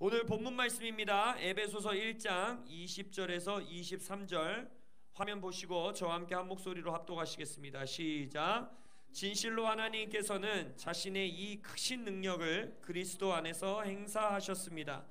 오늘 본문 말씀입니다. 에베소서 1장 20절에서 23절 화면 보시고 저와 함께 한 목소리로 합독하시겠습니다. 시작. 진실로 하나님께서는 자신의 이 크신 능력을 그리스도 안에서 행사하셨습니다.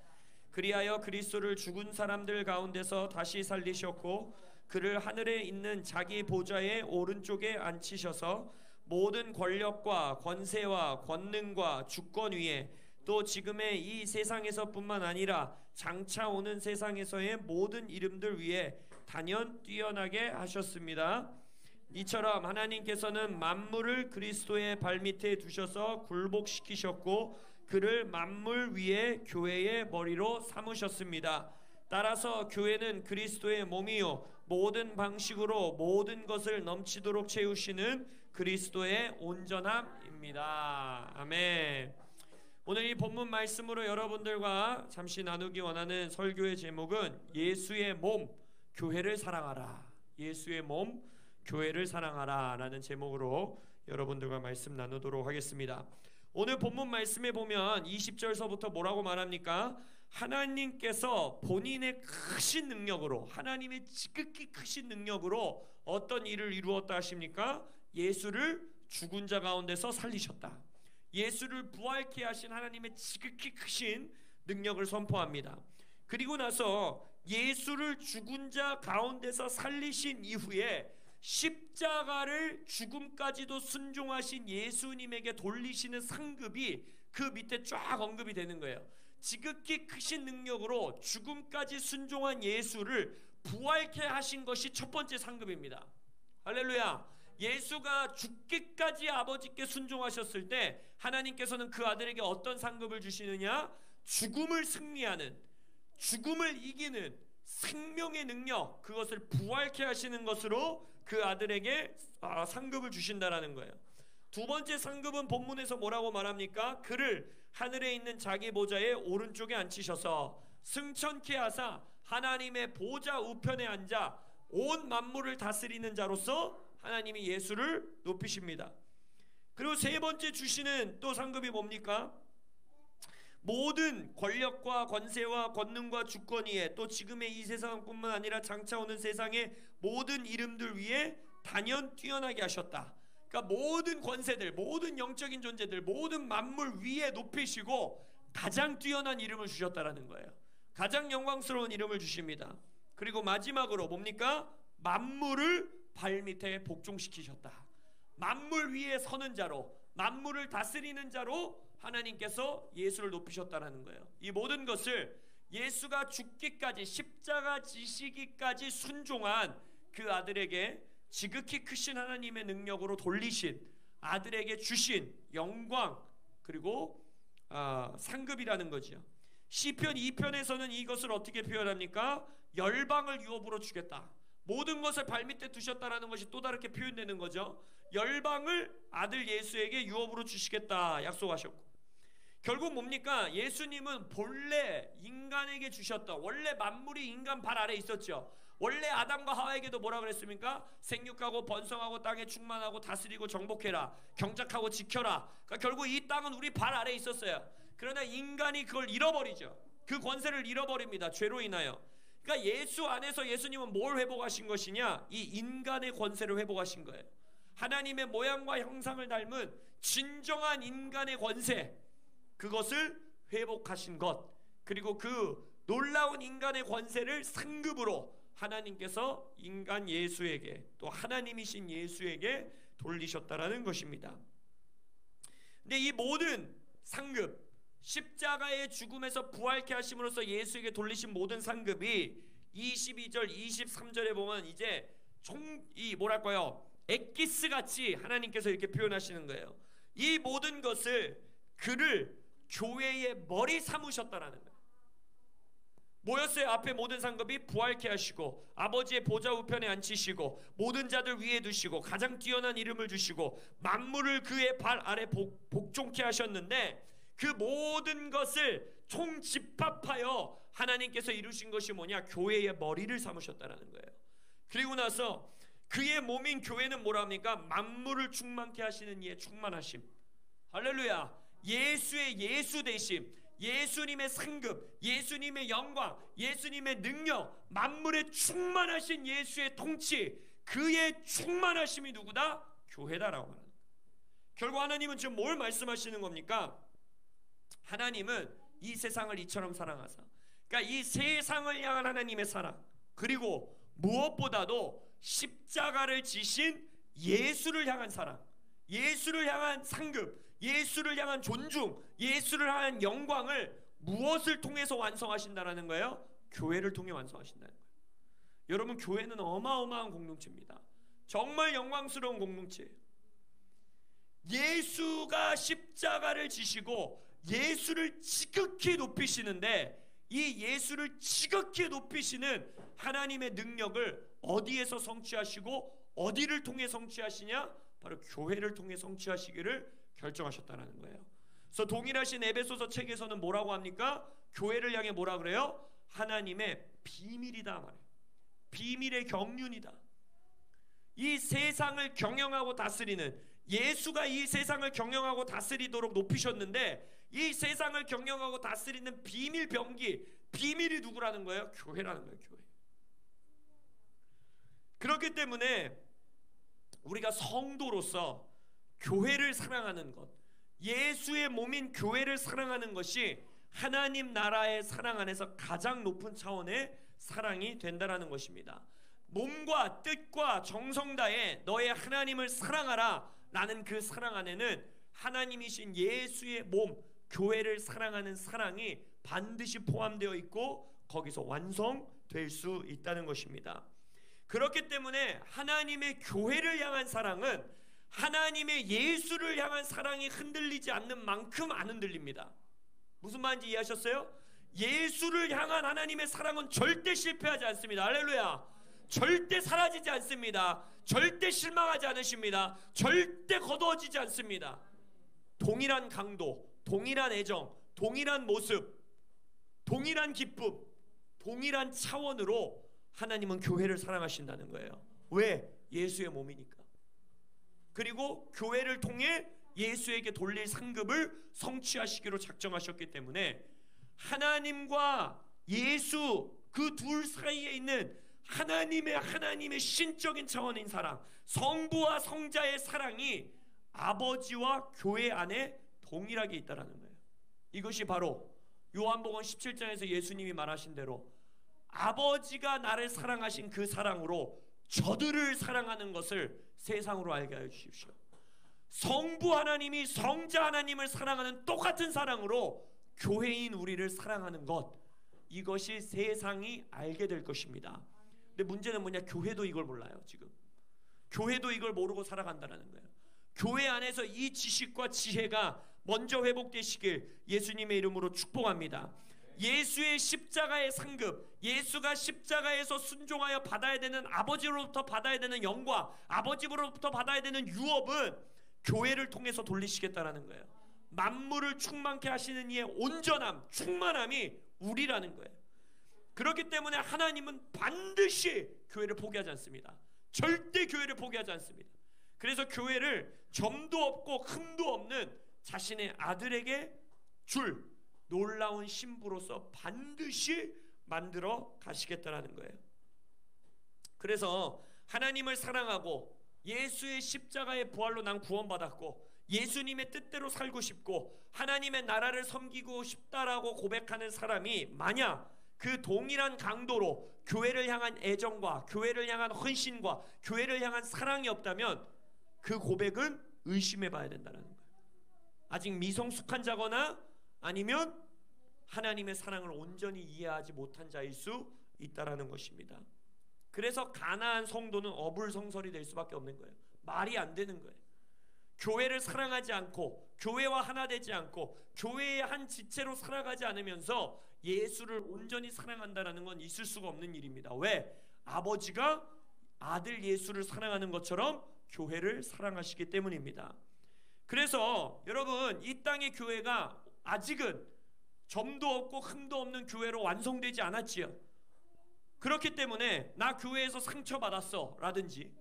그리하여 그리스도를 죽은 사람들 가운데서 다시 살리셨고 그를 하늘에 있는 자기 보좌의 오른쪽에 앉히셔서 모든 권력과 권세와 권능과 주권 위에 또 지금의 이 세상에서뿐만 아니라 장차 오는 세상에서의 모든 이름들 위에 단연 뛰어나게 하셨습니다. 이처럼 하나님께서는 만물을 그리스도의 발밑에 두셔서 굴복시키셨고 그를 만물 위에 교회의 머리로 삼으셨습니다. 따라서 교회는 그리스도의 몸이요 모든 방식으로 모든 것을 넘치도록 채우시는 그리스도의 온전함입니다. 아멘. 오늘 이 본문 말씀으로 여러분들과 잠시 나누기 원하는 설교의 제목은 예수의 몸, 교회를 사랑하라. 예수의 몸, 교회를 사랑하라 라는 제목으로 여러분들과 말씀 나누도록 하겠습니다. 오늘 본문 말씀에 보면 20절서부터 뭐라고 말합니까? 하나님께서 본인의 크신 능력으로, 하나님의 지극히 크신 능력으로 어떤 일을 이루었다 하십니까? 예수를 죽은 자 가운데서 살리셨다. 예수를 부활케 하신 하나님의 지극히 크신 능력을 선포합니다. 그리고 나서 예수를 죽은 자 가운데서 살리신 이후에 십자가를 죽음까지도 순종하신 예수님에게 돌리시는 상급이 그 밑에 쫙 언급이 되는 거예요. 지극히 크신 능력으로 죽음까지 순종한 예수를 부활케 하신 것이 첫 번째 상급입니다. 할렐루야. 예수가 죽기까지 아버지께 순종하셨을 때 하나님께서는 그 아들에게 어떤 상급을 주시느냐? 죽음을 승리하는, 죽음을 이기는 생명의 능력, 그것을 부활케 하시는 것으로 그 아들에게 상급을 주신다라는 거예요. 두 번째 상급은 본문에서 뭐라고 말합니까? 그를 하늘에 있는 자기 보좌의 오른쪽에 앉히셔서 승천케 하사 하나님의 보좌 우편에 앉아 온 만물을 다스리는 자로서 하나님이 예수를 높이십니다. 그리고 세 번째 주시는 또 상급이 뭡니까? 모든 권력과 권세와 권능과 주권 위에 또 지금의 이 세상뿐만 아니라 장차 오는 세상의 모든 이름들 위에 단연 뛰어나게 하셨다. 그러니까 모든 권세들, 모든 영적인 존재들, 모든 만물 위에 높이시고 가장 뛰어난 이름을 주셨다라는 거예요. 가장 영광스러운 이름을 주십니다. 그리고 마지막으로 뭡니까? 만물을 발밑에 복종시키셨다. 만물 위에 서는 자로, 만물을 다스리는 자로 하나님께서 예수를 높이셨다는 거예요. 이 모든 것을 예수가 죽기까지, 십자가 지시기까지 순종한 그 아들에게 지극히 크신 하나님의 능력으로 돌리신, 아들에게 주신 영광, 그리고 상급이라는 거죠. 시편 2편에서는 이것을 어떻게 표현합니까? 열방을 유업으로 주겠다. 모든 것을 발밑에 두셨다라는 것이 또 다르게 표현되는 거죠. 열방을 아들 예수에게 유업으로 주시겠다 약속하셨고, 결국 뭡니까? 예수님은 본래 인간에게 주셨던, 원래 만물이 인간 발 아래에 있었죠. 원래 아담과 하와에게도 뭐라 그랬습니까? 생육하고 번성하고 땅에 충만하고 다스리고 정복해라, 경작하고 지켜라. 그러니까 결국 이 땅은 우리 발 아래에 있었어요. 그러나 인간이 그걸 잃어버리죠. 그 권세를 잃어버립니다. 죄로 인하여. 그러니까 예수 안에서 예수님은 뭘 회복하신 것이냐? 이 인간의 권세를 회복하신 거예요. 하나님의 모양과 형상을 닮은 진정한 인간의 권세, 그것을 회복하신 것, 그리고 그 놀라운 인간의 권세를 상급으로 하나님께서 인간 예수에게, 또 하나님이신 예수에게 돌리셨다라는 것입니다. 근데 이 모든 상급, 십자가의 죽음에서 부활케 하심으로써 예수에게 돌리신 모든 상급이 22절 23절에 보면 이제 이 뭐랄까요, 엑기스 같이 하나님께서 이렇게 표현하시는 거예요. 이 모든 것을 그를 교회의 머리 삼으셨다라는 거예요. 뭐였어요? 앞에 모든 상급이 부활케 하시고 아버지의 보좌 우편에 앉히시고 모든 자들 위에 두시고 가장 뛰어난 이름을 주시고 만물을 그의 발 아래 복종케 하셨는데, 그 모든 것을 총집합하여 하나님께서 이루신 것이 뭐냐? 교회의 머리를 삼으셨다는 거예요. 그리고 나서 그의 몸인 교회는 뭐라 합니까? 만물을 충만케 하시는 이의 충만하심. 할렐루야. 예수의 예수 되심, 예수님의 상급, 예수님의 영광, 예수님의 능력, 만물에 충만하신 예수의 통치, 그의 충만하심이 누구다? 교회다라고 말합니다. 결국 하나님은 지금 뭘 말씀하시는 겁니까? 하나님은 이 세상을 이처럼 사랑하사, 그러니까 이 세상을 향한 하나님의 사랑, 그리고 무엇보다도 십자가를 지신 예수를 향한 사랑, 예수를 향한 상급, 예수를 향한 존중, 예수를 향한 영광을 무엇을 통해서 완성하신다라는 거예요? 교회를 통해 완성하신다는 거예요. 여러분, 교회는 어마어마한 공동체입니다. 정말 영광스러운 공동체예요. 예수가 십자가를 지시고 예수를 지극히 높이시는데, 이 예수를 지극히 높이시는 하나님의 능력을 어디에서 성취하시고 어디를 통해 성취하시냐? 바로 교회를 통해 성취하시기를 결정하셨다는 거예요. 그래서 동일하신 에베소서 책에서는 뭐라고 합니까? 교회를 향해 뭐라 그래요? 하나님의 비밀이다 말이에요. 비밀의 경륜이다. 이 세상을 경영하고 다스리는, 예수가 이 세상을 경영하고 다스리도록 높이셨는데, 이 세상을 경영하고 다스리는 비밀 병기, 비밀이 누구라는 거예요? 교회라는 거예요. 교회. 그렇기 때문에 우리가 성도로서 교회를 사랑하는 것, 예수의 몸인 교회를 사랑하는 것이 하나님 나라의 사랑 안에서 가장 높은 차원의 사랑이 된다라는 것입니다. 몸과 뜻과 정성 다해 너의 하나님을 사랑하라 라는 그 사랑 안에는 하나님이신 예수의 몸, 교회를 사랑하는 사랑이 반드시 포함되어 있고 거기서 완성될 수 있다는 것입니다. 그렇기 때문에 하나님의 교회를 향한 사랑은 하나님의 예수를 향한 사랑이 흔들리지 않는 만큼 안 흔들립니다. 무슨 말인지 이해하셨어요? 예수를 향한 하나님의 사랑은 절대 실패하지 않습니다. 할렐루야. 절대 사라지지 않습니다. 절대 실망하지 않으십니다. 절대 거두어지지 않습니다. 동일한 강도, 동일한 애정, 동일한 모습, 동일한 기쁨, 동일한 차원으로 하나님은 교회를 사랑하신다는 거예요. 왜? 예수의 몸이니까. 그리고 교회를 통해 예수에게 돌릴 상급을 성취하시기로 작정하셨기 때문에 하나님과 예수 그 둘 사이에 있는 하나님의 신적인 차원인 사랑, 성부와 성자의 사랑이 아버지와 교회 안에 동일하게 있다라는 거예요. 이것이 바로 요한복음 17장에서 예수님이 말하신 대로 아버지가 나를 사랑하신 그 사랑으로 저들을 사랑하는 것을 세상으로 알게 하여 주십시오. 성부 하나님이 성자 하나님을 사랑하는 똑같은 사랑으로 교회인 우리를 사랑하는 것, 이것이 세상이 알게 될 것입니다. 근데 문제는 뭐냐? 교회도 이걸 몰라요. 지금 교회도 이걸 모르고 살아간다는 거예요. 교회 안에서 이 지식과 지혜가 먼저 회복되시길 예수님의 이름으로 축복합니다. 예수의 십자가의 상급, 예수가 십자가에서 순종하여 받아야 되는, 아버지로부터 받아야 되는 영광, 아버지로부터 받아야 되는 유업은 교회를 통해서 돌리시겠다라는 거예요. 만물을 충만케 하시는 이의 온전함, 충만함이 우리라는 거예요. 그렇기 때문에 하나님은 반드시 교회를 포기하지 않습니다. 절대 교회를 포기하지 않습니다. 그래서 교회를 점도 없고 흠도 없는 자신의 아들에게 줄 놀라운 신부로서 반드시 만들어 가시겠다라는 거예요. 그래서 하나님을 사랑하고 예수의 십자가의 부활로 난 구원받았고 예수님의 뜻대로 살고 싶고 하나님의 나라를 섬기고 싶다라고 고백하는 사람이 만약 그 동일한 강도로 교회를 향한 애정과 교회를 향한 헌신과 교회를 향한 사랑이 없다면 그 고백은 의심해 봐야 된다는 거예요. 아직 미성숙한 자거나 아니면 하나님의 사랑을 온전히 이해하지 못한 자일 수 있다라는 것입니다. 그래서 가나안 성도는 어불성설이 될 수밖에 없는 거예요. 말이 안 되는 거예요. 교회를 사랑하지 않고 교회와 하나 되지 않고 교회의 한 지체로 살아가지 않으면서 예수를 온전히 사랑한다는 건 있을 수가 없는 일입니다. 왜? 아버지가 아들 예수를 사랑하는 것처럼 교회를 사랑하시기 때문입니다. 그래서 여러분, 이 땅의 교회가 아직은 점도 없고 흠도 없는 교회로 완성되지 않았지요. 그렇기 때문에 나 교회에서 상처받았어 라든지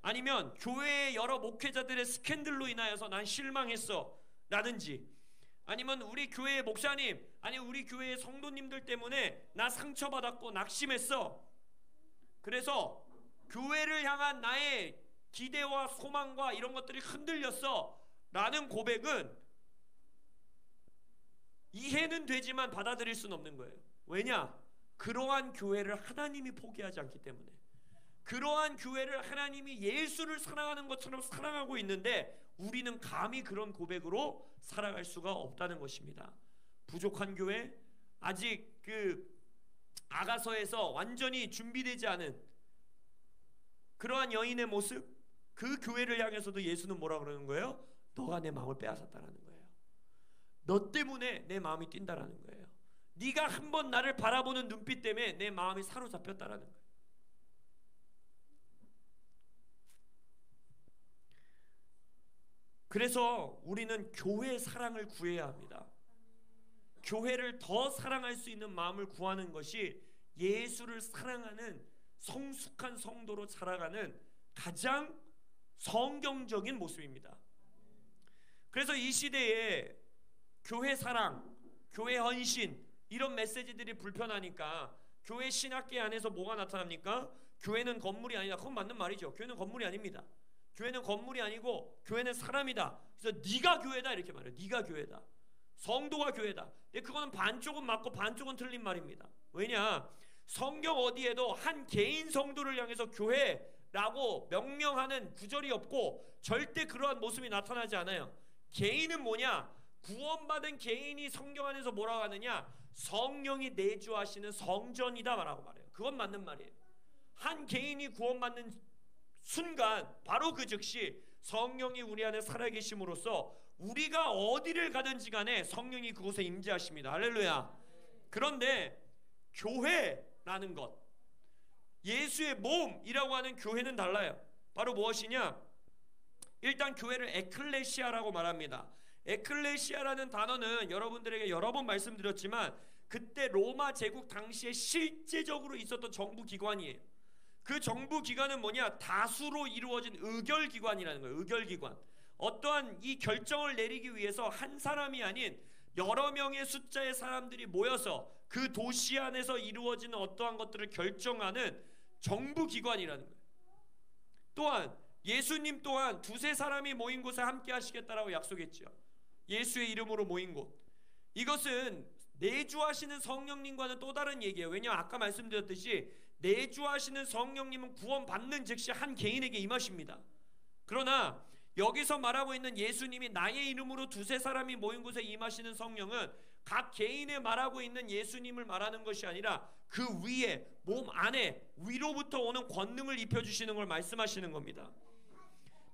아니면 교회의 여러 목회자들의 스캔들로 인하여서 난 실망했어 라든지 아니면 우리 교회의 목사님, 아니 우리 교회의 성도님들 때문에 나 상처받았고 낙심했어. 그래서 교회를 향한 나의 기대와 소망과 이런 것들이 흔들렸어 라는 고백은 이해는 되지만 받아들일 수는 없는 거예요. 왜냐? 그러한 교회를 하나님이 포기하지 않기 때문에. 그러한 교회를 하나님이 예수를 사랑하는 것처럼 사랑하고 있는데 우리는 감히 그런 고백으로 살아갈 수가 없다는 것입니다. 부족한 교회, 아직 그 아가서에서 완전히 준비되지 않은 그러한 여인의 모습, 그 교회를 향해서도 예수는 뭐라 그러는 거예요? 너가 내 마음을 빼앗았다라는 거예요. 너 때문에 내 마음이 뛴다라는 거예요. 네가 한번 나를 바라보는 눈빛 때문에 내 마음이 사로잡혔다라는 거예요. 그래서 우리는 교회 사랑을 구해야 합니다. 교회를 더 사랑할 수 있는 마음을 구하는 것이 예수를 사랑하는 성숙한 성도로 자라가는 가장 성경적인 모습입니다. 그래서 이 시대에 교회 사랑, 교회 헌신 이런 메시지들이 불편하니까 교회 신학계 안에서 뭐가 나타납니까? 교회는 건물이 아니다. 그건 맞는 말이죠. 교회는 건물이 아닙니다. 교회는 건물이 아니고 교회는 사람이다. 그래서 네가 교회다 이렇게 말해요. 네가 교회다. 성도가 교회다. 근데 그거는 반쪽은 맞고 반쪽은 틀린 말입니다. 왜냐? 성경 어디에도 한 개인 성도를 향해서 교회라고 명명하는 구절이 없고 절대 그러한 모습이 나타나지 않아요. 개인은 뭐냐? 구원받은 개인이 성경 안에서 뭐라고 하느냐? 성령이 내주하시는 성전이다 라고 말해요. 그건 맞는 말이에요. 한 개인이 구원받는 순간 바로 그 즉시 성령이 우리 안에 살아계심으로써 우리가 어디를 가든지 간에 성령이 그곳에 임재하십니다. 할렐루야. 그런데 교회라는 것, 예수의 몸이라고 하는 교회는 달라요. 바로 무엇이냐? 일단 교회를 에클레시아라고 말합니다. 에클레시아라는 단어는 여러분들에게 여러 번 말씀드렸지만 그때 로마 제국 당시에 실제적으로 있었던 정부기관이에요. 그 정부기관은 뭐냐? 다수로 이루어진 의결기관이라는 거예요. 의결기관. 어떠한 이 결정을 내리기 위해서 한 사람이 아닌 여러 명의 숫자의 사람들이 모여서 그 도시 안에서 이루어지는 어떠한 것들을 결정하는 정부기관이라는 거예요. 또한 예수님 또한 두세 사람이 모인 곳에 함께 하시겠다라고 약속했죠. 예수의 이름으로 모인 곳. 이것은 내주하시는 성령님과는 또 다른 얘기예요. 왜냐하면 아까 말씀드렸듯이 내주하시는 성령님은 구원받는 즉시 한 개인에게 임하십니다. 그러나 여기서 말하고 있는 예수님이 나의 이름으로 두세 사람이 모인 곳에 임하시는 성령은 각 개인에 말하고 있는 예수님을 말하는 것이 아니라 그 위에 몸 안에 위로부터 오는 권능을 입혀주시는 걸 말씀하시는 겁니다.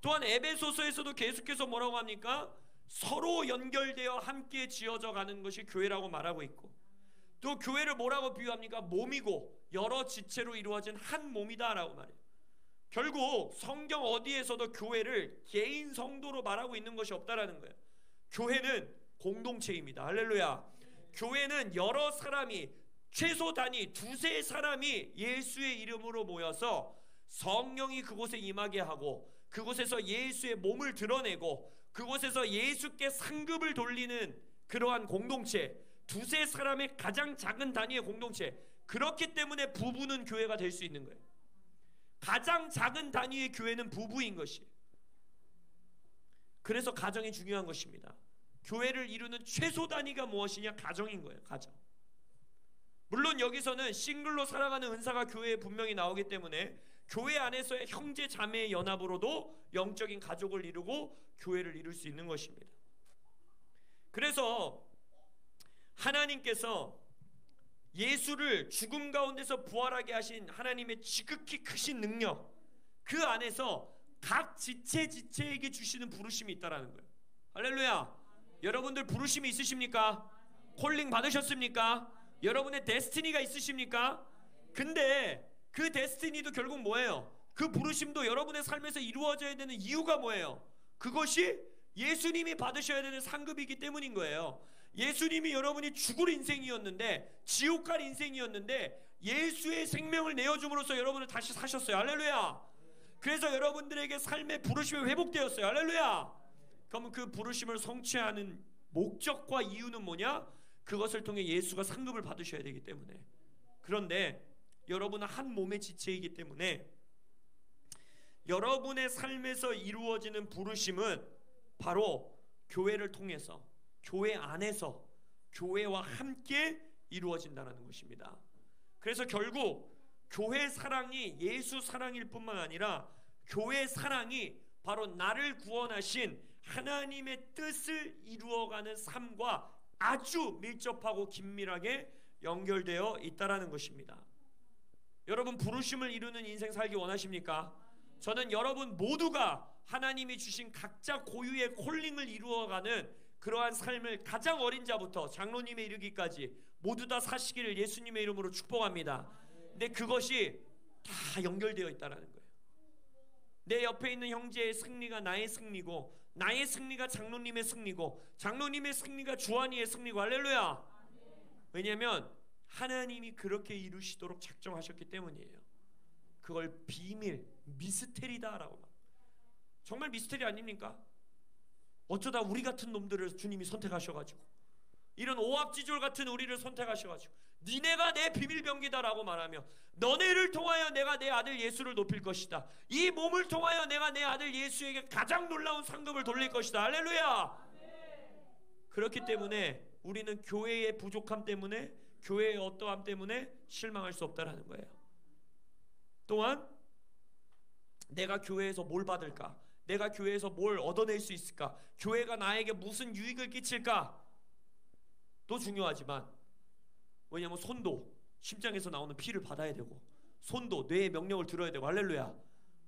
또한 에베소서에서도 계속해서 뭐라고 합니까? 서로 연결되어 함께 지어져 가는 것이 교회라고 말하고 있고, 또 교회를 뭐라고 비유합니까? 몸이고 여러 지체로 이루어진 한 몸이다 라고 말해요. 결국 성경 어디에서도 교회를 개인 성도로 말하고 있는 것이 없다라는 거예요. 교회는 공동체입니다. 할렐루야. 교회는 여러 사람이, 최소 단위 두세 사람이 예수의 이름으로 모여서 성령이 그곳에 임하게 하고 그곳에서 예수의 몸을 드러내고 그곳에서 예수께 상급을 돌리는 그러한 공동체, 두세 사람의 가장 작은 단위의 공동체. 그렇기 때문에 부부는 교회가 될 수 있는 거예요. 가장 작은 단위의 교회는 부부인 것이에요. 그래서 가정이 중요한 것입니다. 교회를 이루는 최소 단위가 무엇이냐? 가정인 거예요. 가정. 물론 여기서는 싱글로 살아가는 은사가 교회에 분명히 나오기 때문에 교회 안에서의 형제 자매의 연합으로도 영적인 가족을 이루고 교회를 이룰 수 있는 것입니다. 그래서 하나님께서 예수를 죽음 가운데서 부활하게 하신 하나님의 지극히 크신 능력, 그 안에서 각 지체에게 주시는 부르심이 있다라는 거예요. 할렐루야. 여러분들 부르심이 있으십니까? 콜링 받으셨습니까? 여러분의 데스티니가 있으십니까? 근데 그 데스티니도 결국 뭐예요? 그 부르심도 여러분의 삶에서 이루어져야 되는 이유가 뭐예요? 그것이 예수님이 받으셔야 되는 상급이기 때문인 거예요. 예수님이 여러분이 죽을 인생이었는데, 지옥 갈 인생이었는데 예수의 생명을 내어줌으로써 여러분을 다시 사셨어요. 할렐루야. 그래서 여러분들에게 삶의 부르심이 회복되었어요. 할렐루야. 그러면 그 부르심을 성취하는 목적과 이유는 뭐냐? 그것을 통해 예수가 상급을 받으셔야 되기 때문에. 그런데 여러분은 한 몸의 지체이기 때문에 여러분의 삶에서 이루어지는 부르심은 바로 교회를 통해서, 교회 안에서, 교회와 함께 이루어진다는 것입니다. 그래서 결국 교회 사랑이 예수 사랑일 뿐만 아니라 교회 사랑이 바로 나를 구원하신 하나님의 뜻을 이루어가는 삶과 아주 밀접하고 긴밀하게 연결되어 있다는 것입니다. 여러분, 부르심을 이루는 인생 살기 원하십니까? 저는 여러분 모두가 하나님이 주신 각자 고유의 콜링을 이루어가는 그러한 삶을 가장 어린 자부터 장로님에 이르기까지 모두 다 사시기를 예수님의 이름으로 축복합니다. 근데 그것이 다 연결되어 있다는 거예요. 내 옆에 있는 형제의 승리가 나의 승리고, 나의 승리가 장로님의 승리고, 장로님의 승리가 주한이의 승리고. 할렐루야. 왜냐하면 하나님이 그렇게 이루시도록 작정하셨기 때문이에요. 그걸 비밀, 미스테리다라고 말. 정말 미스테리 아닙니까? 어쩌다 우리 같은 놈들을 주님이 선택하셔가지고, 이런 오합지졸 같은 우리를 선택하셔가지고 니네가 내 비밀병기다라고 말하며, 너네를 통하여 내가 내 아들 예수를 높일 것이다. 이 몸을 통하여 내가 내 아들 예수에게 가장 놀라운 상급을 돌릴 것이다. 할렐루야. 그렇기 때문에 우리는 교회의 부족함 때문에, 교회의 어떠함 때문에 실망할 수 없다라는 거예요. 또한 내가 교회에서 뭘 받을까? 내가 교회에서 뭘 얻어낼 수 있을까? 교회가 나에게 무슨 유익을 끼칠까? 또 중요하지만, 왜냐하면 손도 심장에서 나오는 피를 받아야 되고, 손도 뇌의 명령을 들어야 되고. 할렐루야.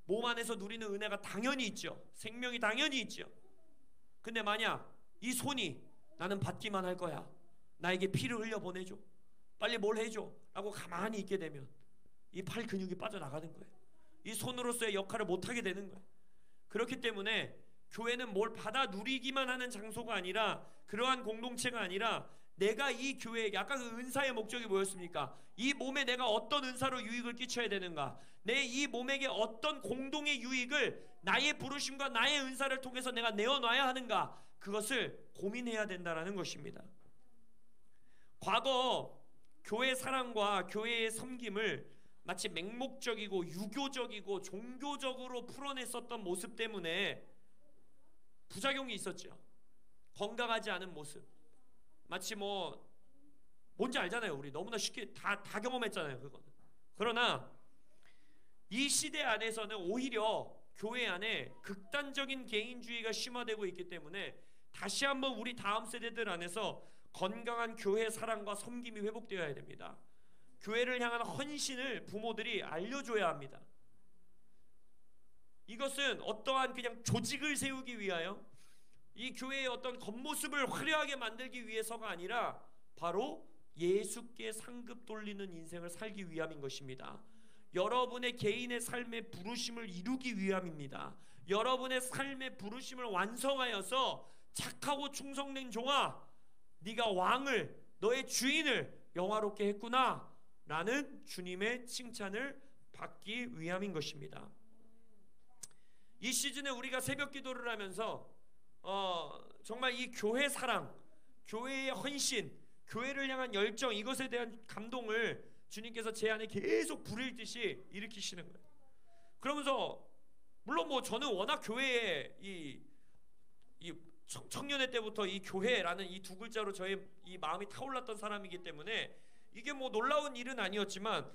몸 안에서 누리는 은혜가 당연히 있죠. 생명이 당연히 있죠. 근데 만약 이 손이 나는 받기만 할 거야, 나에게 피를 흘려보내줘, 빨리 뭘 해줘 라고 가만히 있게 되면 이 팔 근육이 빠져나가는 거예요. 이 손으로서의 역할을 못하게 되는 거예요. 그렇기 때문에 교회는 뭘 받아 누리기만 하는 장소가 아니라, 그러한 공동체가 아니라, 내가 이 교회에게, 아까 그 은사의 목적이 뭐였습니까? 이 몸에 내가 어떤 은사로 유익을 끼쳐야 되는가, 내 이 몸에게 어떤 공동의 유익을 나의 부르심과 나의 은사를 통해서 내가 내어놔야 하는가, 그것을 고민해야 된다는 것입니다. 과거 교회 사랑과 교회의 섬김을 마치 맹목적이고 유교적이고 종교적으로 풀어냈었던 모습 때문에 부작용이 있었죠. 건강하지 않은 모습. 마치 뭔지 알잖아요. 우리 너무나 쉽게 다 경험했잖아요, 그거는. 그러나 이 시대 안에서는 오히려 교회 안에 극단적인 개인주의가 심화되고 있기 때문에 다시 한번 우리 다음 세대들 안에서 건강한 교회 사랑과 섬김이 회복되어야 됩니다. 교회를 향한 헌신을 부모들이 알려줘야 합니다. 이것은 어떠한 그냥 조직을 세우기 위하여, 이 교회의 어떤 겉모습을 화려하게 만들기 위해서가 아니라 바로 예수께 상급 돌리는 인생을 살기 위함인 것입니다. 여러분의 개인의 삶의 부르심을 이루기 위함입니다. 여러분의 삶의 부르심을 완성하여서 착하고 충성된 종아, 네가 왕을, 너의 주인을 영화롭게 했구나 라는 주님의 칭찬을 받기 위함인 것입니다. 이 시즌에 우리가 새벽 기도를 하면서 정말 이 교회 사랑, 교회의 헌신, 교회를 향한 열정, 이것에 대한 감동을 주님께서 제 안에 계속 불일 듯이 일으키시는 거예요. 그러면서 물론 저는 워낙 교회에 이 청년회 때부터 이 교회라는 이 두 글자로 저의 이 마음이 타올랐던 사람이기 때문에 이게 놀라운 일은 아니었지만,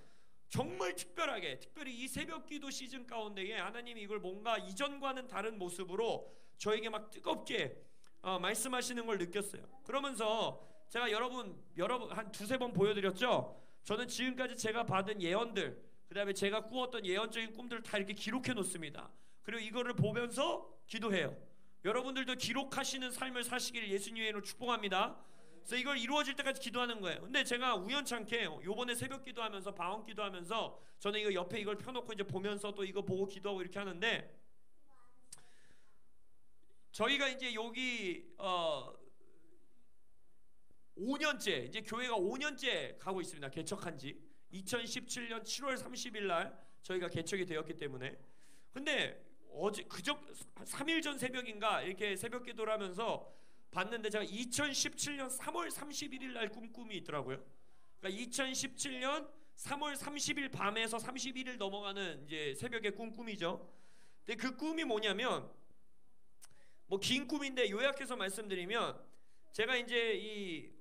정말 특별히 이 새벽기도 시즌 가운데에 하나님이 이걸 뭔가 이전과는 다른 모습으로 저에게 막 뜨겁게 말씀하시는 걸 느꼈어요. 그러면서 제가 여러분 한 두세 번 보여드렸죠. 저는 지금까지 제가 받은 예언들, 그 다음에 제가 꾸었던 예언적인 꿈들을 다 이렇게 기록해 놓습니다. 그리고 이거를 보면서 기도해요. 여러분들도 기록하시는 삶을 사시기를 예수님의 이름으로 축복합니다. 그래서 이걸 이루어질 때까지 기도하는 거예요. 근데 제가 우연찮게 요번에 새벽 기도하면서, 방언 기도하면서 저는 이거 옆에 이걸 펴놓고 이제 보면서 또 이거 보고 기도하고 이렇게 하는데, 저희가 이제 여기 5년째, 이제 교회가 5년째 가고 있습니다. 개척한 지 2017년 7월 30일 날 저희가 개척이 되었기 때문에. 근데 3일 전 새벽인가 이렇게 새벽 기도를 하면서 봤는데 제가 2017년 3월 31일 날 꿈이 있더라고요. 그러니까 2017년 3월 30일 밤에서 31일 넘어가는 이제 새벽에 꿈이죠. 근데 그 꿈이 뭐냐면 뭐 긴 꿈인데 요약해서 말씀드리면 제가 이제 이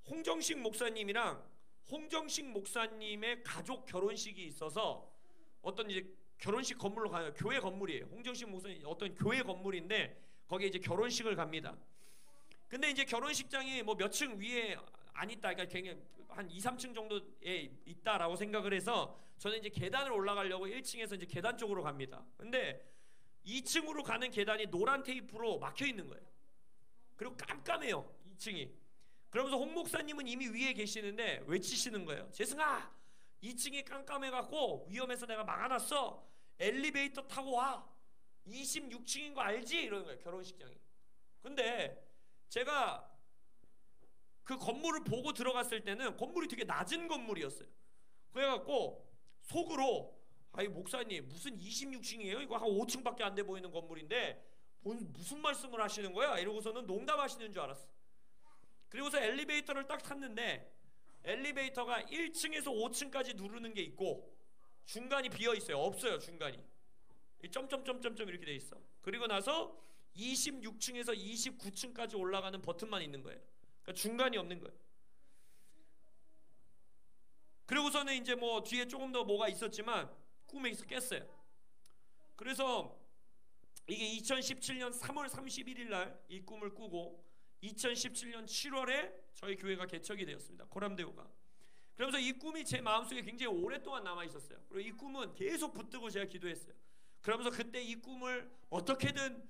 홍정식 목사님이랑 홍정식 목사님의 가족 결혼식이 있어서 어떤 이제 결혼식 건물로 가요. 교회 건물이에요. 홍정식 목사님 어떤 교회 건물인데 거기에 이제 결혼식을 갑니다. 근데 이제 결혼식장이 뭐 몇 층 위에 안 있다. 그러니까 굉장히 한 2, 3층 정도에 있다라고 생각을 해서 저는 이제 계단을 올라가려고 1층에서 이제 계단 쪽으로 갑니다. 근데 2층으로 가는 계단이 노란 테이프로 막혀 있는 거예요. 그리고 깜깜해요. 2층이. 그러면서 홍 목사님은 이미 위에 계시는데 외치시는 거예요. 재승아, 2층이 깜깜해갖고 위험해서 내가 막아놨어. 엘리베이터 타고 와. 26층인 거 알지? 이러는 거예요. 결혼식장이. 근데 제가 그 건물을 보고 들어갔을 때는 건물이 되게 낮은 건물이었어요. 그래갖고 속으로 아이 목사님 무슨 26층이에요? 이거 한 5층밖에 안 돼 보이는 건물인데 무슨 말씀을 하시는 거야? 이러고서는 농담하시는 줄 알았어. 그리고서 엘리베이터를 딱 탔는데 엘리베이터가 1층에서 5층까지 누르는 게 있고 중간이 비어 있어요. 없어요. 중간이 점점점점점 이렇게 돼 있어. 그리고 나서 26층에서 29층까지 올라가는 버튼만 있는 거예요. 그러니까 중간이 없는 거예요. 그리고서는 이제 뭐 뒤에 조금 더 뭐가 있었지만 꿈에서 깼어요. 그래서 이게 2017년 3월 31일 날 이 꿈을 꾸고 2017년 7월에 저희 교회가 개척이 되었습니다. 코람데오가. 그러면서 이 꿈이 제 마음속에 굉장히 오랫동안 남아 있었어요. 그리고 이 꿈은 계속 붙들고 제가 기도했어요. 그러면서 그때 이 꿈을 어떻게든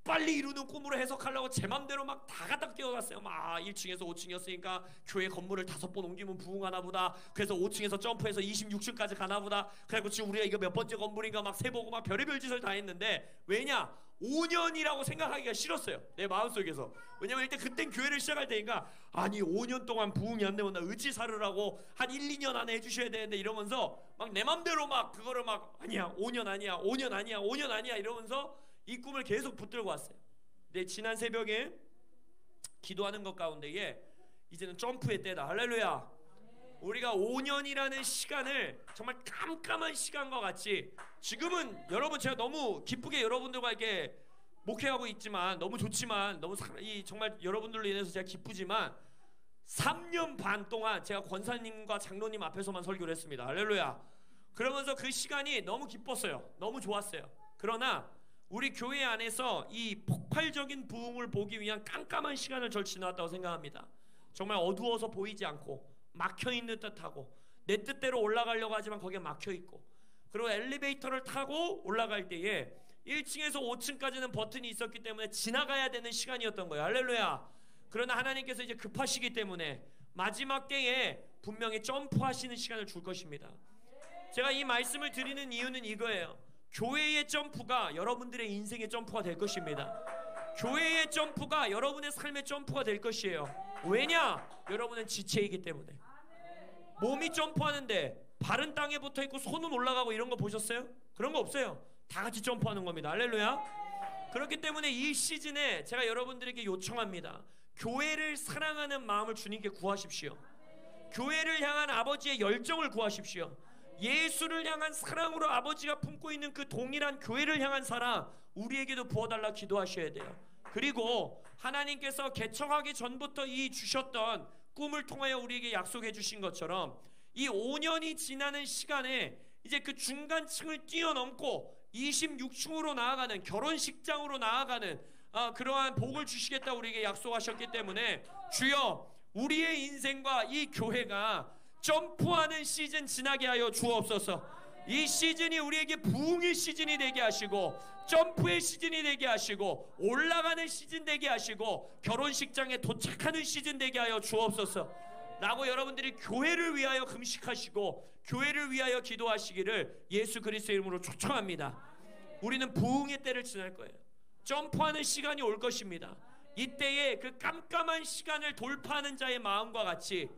빨리 이루는 꿈으로 해석하려고 제 맘대로 막 다 갖다 끼워갔어요. 막 1층에서 5층이었으니까 교회 건물을 5번 옮기면 부흥하나 보다. 그래서 5층에서 점프해서 26층까지 가나 보다. 그리고 지금 우리가 이거 몇 번째 건물인가 막 세보고 막 별의별 짓을 다 했는데 왜냐? 5년이라고 생각하기가 싫었어요. 내 마음속에서. 왜냐면 일단 그땐 교회를 시작할 때니까 아니 5년 동안 부흥이 안 되면 나 의지 살으라고 한 1, 2년 안에 해주셔야 되는데 이러면서 막 내 맘대로 막 그거를 막 아니야 5년 아니야 5년 아니야 5년 아니야 이러면서 이 꿈을 계속 붙들고 왔어요. 근데 지난 새벽에 기도하는 것 가운데에 이제는 점프의 때다. 할렐루야. 우리가 5년이라는 시간을 정말 깜깜한 시간과 같이 지금은 여러분 제가 너무 기쁘게 여러분들과 이렇게 목회하고 있지만 너무 좋지만 너무 정말 여러분들로 인해서 제가 기쁘지만 3년 반 동안 제가 권사님과 장로님 앞에서만 설교를 했습니다. 할렐루야. 그러면서 그 시간이 너무 기뻤어요. 너무 좋았어요. 그러나 우리 교회 안에서 이 폭발적인 부흥을 보기 위한 깜깜한 시간을 절 지나왔다고 생각합니다. 정말 어두워서 보이지 않고 막혀있는 듯하고 내 뜻대로 올라가려고 하지만 거기에 막혀있고 그리고 엘리베이터를 타고 올라갈 때에 1층에서 5층까지는 버튼이 있었기 때문에 지나가야 되는 시간이었던 거예요. 할렐루야. 그러나 하나님께서 이제 급하시기 때문에 마지막 때에 분명히 점프하시는 시간을 줄 것입니다. 제가 이 말씀을 드리는 이유는 이거예요. 교회의 점프가 여러분들의 인생의 점프가 될 것입니다. 교회의 점프가 여러분의 삶의 점프가 될 것이에요. 왜냐? 여러분은 지체이기 때문에. 몸이 점프하는데 발은 땅에 붙어있고 손은 올라가고 이런 거 보셨어요? 그런 거 없어요. 다 같이 점프하는 겁니다. 할렐루야. 그렇기 때문에 이 시즌에 제가 여러분들에게 요청합니다. 교회를 사랑하는 마음을 주님께 구하십시오. 교회를 향한 아버지의 열정을 구하십시오. 예수를 향한 사랑으로 아버지가 품고 있는 그 동일한 교회를 향한 사랑 우리에게도 부어달라 기도하셔야 돼요. 그리고 하나님께서 개척하기 전부터 이 주셨던 꿈을 통하여 우리에게 약속해 주신 것처럼 이 5년이 지나는 시간에 이제 그 중간층을 뛰어넘고 26층으로 나아가는 결혼식장으로 나아가는 그러한 복을 주시겠다 우리에게 약속하셨기 때문에 주여 우리의 인생과 이 교회가 점프하는 시즌 지나게 하여 주옵소서. 이 시즌이 우리에게 부흥의 시즌이 되게 하시고 점프의 시즌이 되게 하시고 올라가는 시즌 되게 하시고 결혼식장에 도착하는 시즌 되게 하여 주옵소서 라고 여러분들이 교회를 위하여 금식하시고 교회를 위하여 기도하시기를 예수 그리스도의 이름으로 초청합니다. 우리는 부흥의 때를 지날 거예요. 점프하는 시간이 올 것입니다. 이때에 그 깜깜한 시간을 돌파하는 자의 마음과 같이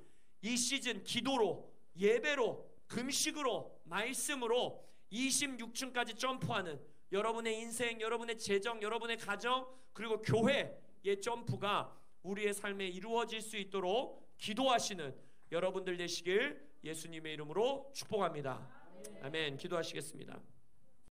이 시즌 기도로 예배로 금식으로 말씀으로 26층까지 점프하는 여러분의 인생, 여러분의 재정, 여러분의 가정, 그리고 교회의 점프가 우리의 삶에 이루어질 수 있도록 기도하시는 여러분들 되시길 예수님의 이름으로 축복합니다. 아멘. 기도하시겠습니다.